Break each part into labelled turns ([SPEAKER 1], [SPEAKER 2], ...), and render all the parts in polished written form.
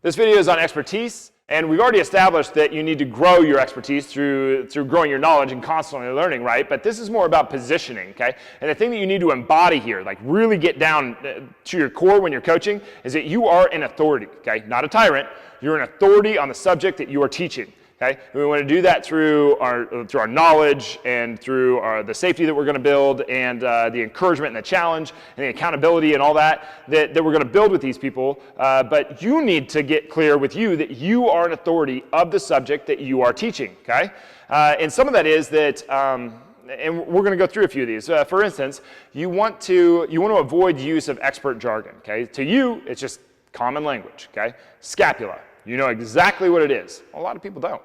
[SPEAKER 1] This video is on expertise, and we've already established that you need to grow your expertise through growing your knowledge and constantly learning, right? But this is more about positioning, okay? And the thing that you need to embody here, like really get down to your core when you're coaching, is that you are an authority, okay? Not a tyrant. You're an authority on the subject that you are teaching. Okay? We want to do that through our knowledge and through the safety that we're going to build and the encouragement and the challenge and the accountability and all that we're going to build with these people. But you need to get clear with you that you are an authority of the subject that you are teaching. Okay? And some of that is that, and we're going to go through a few of these. For instance, you want to avoid use of expert jargon. Okay? To you, it's just common language. Okay? Scapula. You know exactly what it is. A lot of people don't.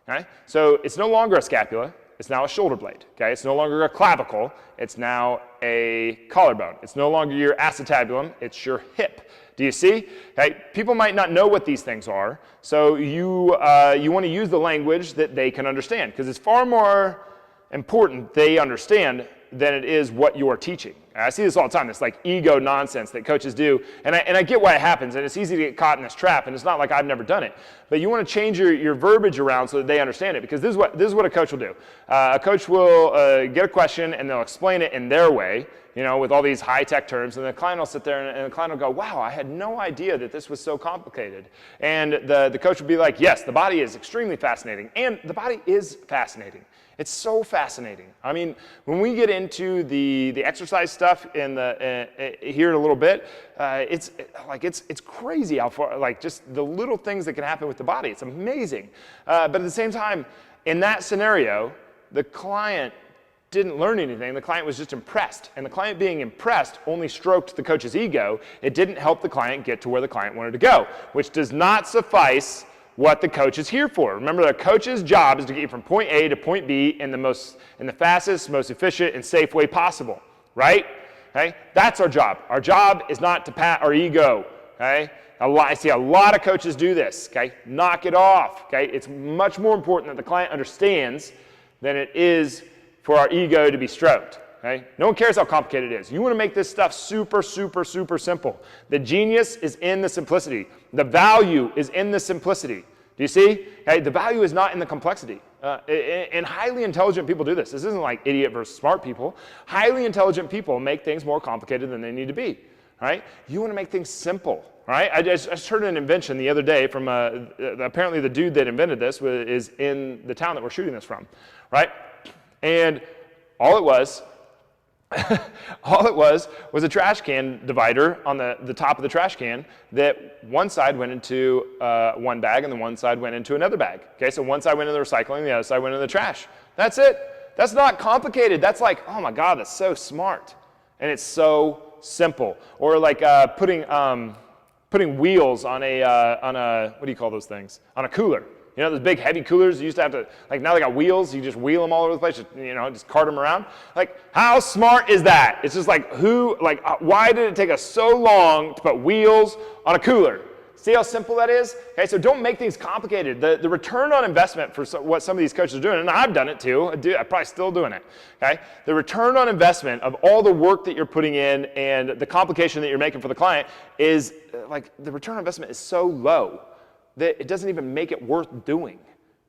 [SPEAKER 1] Okay? So it's no longer a scapula. It's now a shoulder blade. Okay? It's no longer a clavicle. It's now a collarbone. It's no longer your acetabulum. It's your hip. Do you see? Okay? People might not know what these things are, so you want to use the language that they can understand, because it's far more important they understand than it is what you're teaching. I see this all the time, this like ego nonsense that coaches do, and I get why it happens, and it's easy to get caught in this trap, and it's not like I've never done it, but you want to change your verbiage around so that they understand it, because this is what a coach will do. A coach will get a question, and they'll explain it in their way, you know, with all these high-tech terms, and the client will sit there, and the client will go, wow, I had no idea that this was so complicated. And the coach will be like, yes, the body is extremely fascinating, and the body is fascinating. It's so fascinating. I mean, when we get into the exercise stuff here in a little bit, it's crazy how far, like just the little things that can happen with the body. It's amazing. But at the same time, in that scenario, the client didn't learn anything. The client was just impressed. And the client being impressed only stroked the coach's ego. It didn't help the client get to where the client wanted to go, which does not suffice what the coach is here for. Remember, the coach's job is to get you from point A to point B in the fastest, most efficient, and safe way possible, right? Okay? That's our job. Our job is not to pat our ego, okay? I see a lot of coaches do this, okay? Knock it off, okay? It's much more important that the client understands than it is for our ego to be stroked. Okay? No one cares how complicated it is. You want to make this stuff super, super, super simple. The genius is in the simplicity. The value is in the simplicity. Do you see? Okay? The value is not in the complexity. And highly intelligent people do this. This isn't like idiot versus smart people. Highly intelligent people make things more complicated than they need to be. Right? You want to make things simple. Right? I just heard an invention the other day from apparently the dude that invented this is in the town that we're shooting this from. Right? And all it was a trash can divider on the top of the trash can that one side went into one bag and the one side went into another bag. Okay, so one side went into the recycling, the other side went into the trash. That's it. That's not complicated. That's like, oh my God, that's so smart. And it's so simple. Or like putting wheels on a, what do you call those things? On a cooler. You know, those big heavy coolers, you used to have to, like now they got wheels, you just wheel them all over the place, just cart them around. Like, how smart is that? It's just like, why did it take us so long to put wheels on a cooler? See how simple that is? Okay, so don't make things complicated. The return on investment for what some of these coaches are doing, and I've done it too, I'm probably still doing it, okay? The return on investment of all the work that you're putting in and the complication that you're making for the client is, like, the return on investment is so low that it doesn't even make it worth doing.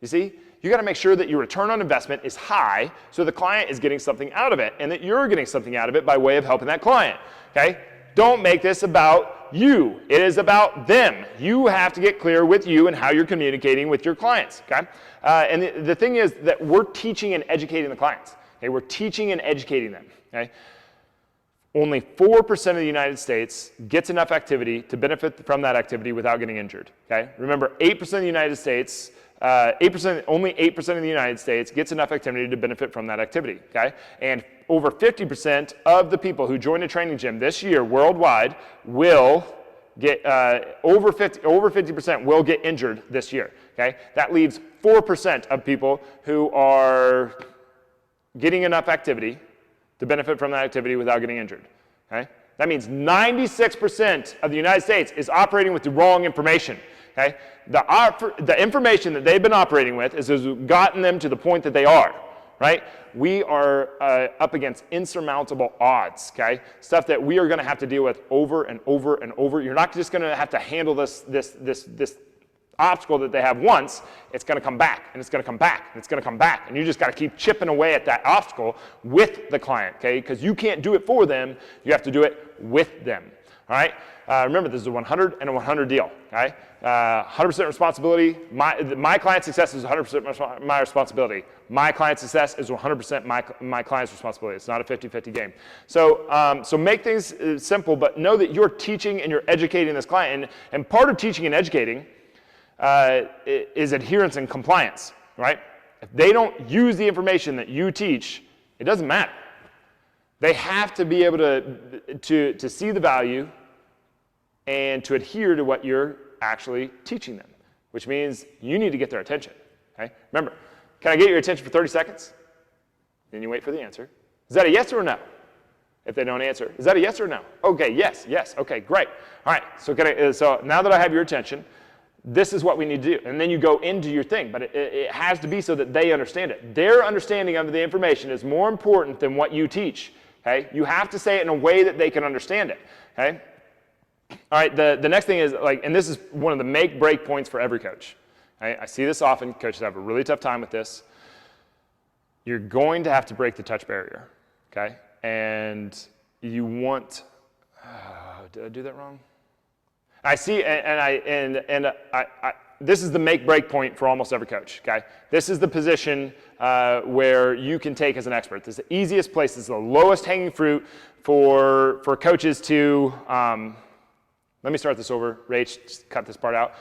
[SPEAKER 1] You see? You got to make sure that your return on investment is high so the client is getting something out of it and that you're getting something out of it by way of helping that client. Okay? Don't make this about you. It is about them. You have to get clear with you and how you're communicating with your clients. Okay? And the thing is that we're teaching and educating the clients. Okay? We're teaching and educating them. Okay? Only 4% of the United States gets enough activity to benefit from that activity without getting injured. Okay? Remember, 8% of the United States, only 8% of the United States gets enough activity to benefit from that activity. Okay? And over 50% of the people who join a training gym this year worldwide will get over 50% will get injured this year. Okay? That leaves 4% of people who are getting enough activity to benefit from that activity without getting injured. Okay? That means 96% of the United States is operating with the wrong information. Okay? The information that they've been operating with has gotten them to the point that they are. right? We are up against insurmountable odds, okay? Stuff that we are going to have to deal with over and over and over. You're not just going to have to handle this obstacle that they have once. It's going to come back, and it's going to come back, and it's going to come back, and you just got to keep chipping away at that obstacle with the client, okay? Because you can't do it for them. You have to do it with them, all right? Remember, this is a 100 and a 100 deal, okay? 100% responsibility. My client success is 100% my responsibility. My client success is 100% my client's responsibility. It's not a 50-50 game. So make things simple, but know that you're teaching and you're educating this client. And part of teaching and educating is adherence and compliance, right? If they don't use the information that you teach, it doesn't matter. They have to be able to see the value and to adhere to what you're actually teaching them, which means you need to get their attention, okay? Remember, can I get your attention for 30 seconds? Then you wait for the answer. Is that a yes or a no? If they don't answer, is that a yes or a no? Okay, yes, okay, great. All right, so now that I have your attention, this is what we need to do. And then you go into your thing, but it has to be so that they understand it. Their understanding of the information is more important than what you teach, okay? You have to say it in a way that they can understand it, okay? All right, the next thing is, and this is one of the make-break points for every coach. Okay? I see this often. Coaches have a really tough time with this. You're going to have to break the touch barrier, okay? And you want, did I do that wrong? I see, this is the make-break point for almost every coach, okay? This is the position where you can take as an expert. This is the easiest place. This is the lowest hanging fruit for coaches to, let me start this over. Rach, just cut this part out.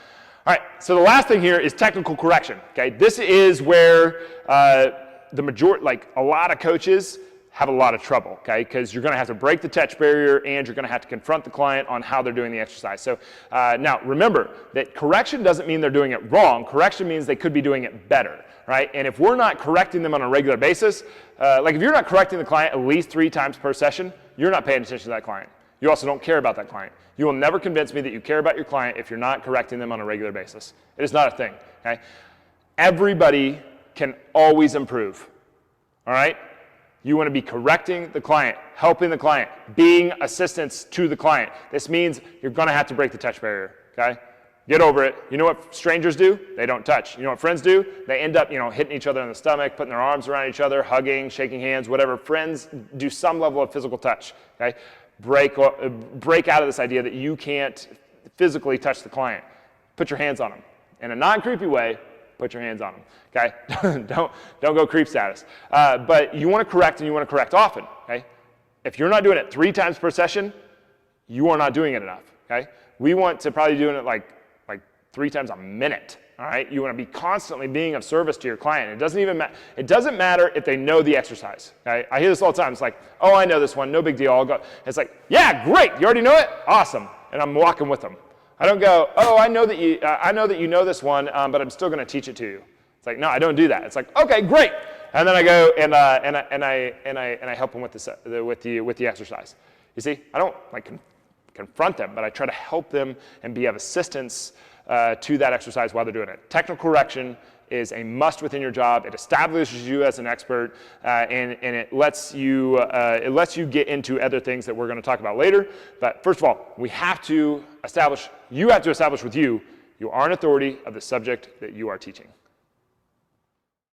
[SPEAKER 1] All right, so the last thing here is technical correction, okay? This is where the majority, a lot of coaches have a lot of trouble, okay? Because you're gonna have to break the touch barrier and you're gonna have to confront the client on how they're doing the exercise. So now remember that correction doesn't mean they're doing it wrong. Correction means they could be doing it better, right? And if we're not correcting them on a regular basis, if you're not correcting the client at least 3 times per session, you're not paying attention to that client. You also don't care about that client. You will never convince me that you care about your client if you're not correcting them on a regular basis. It is not a thing, okay? Everybody can always improve, all right? You want to be correcting the client, helping the client, being assistance to the client. This means you're going to have to break the touch barrier, okay? Get over it. You know what strangers do? They don't touch. You know what friends do? They end up, hitting each other in the stomach, putting their arms around each other, hugging, shaking hands, whatever. Friends do some level of physical touch, okay? Break out of this idea that you can't physically touch the client. Put your hands on them. In a non-creepy way, put your hands on them, okay? don't go creep status. But you want to correct, and you want to correct often, okay? If you're not doing it 3 times per session, you are not doing it enough, okay? We want to probably doing it like 3 times a minute, all right? You want to be constantly being of service to your client. It doesn't matter if they know the exercise, okay? I hear this all the time. It's like, oh, I know this one, no big deal, I'll go. It's like, yeah, great, you already know it? Awesome, and I'm walking with them. I don't go, oh, I know that you know this one, but I'm still going to teach it to you. It's like, no, I don't do that. It's like, okay, great, and then I go and I help them with the exercise. You see, I don't confront them, but I try to help them and be of assistance to that exercise while they're doing it. Technical correction is a must within your job. It establishes you as an expert, and it lets you get into other things that we're going to talk about later. But first of all, you have to establish with you are an authority of the subject that you are teaching.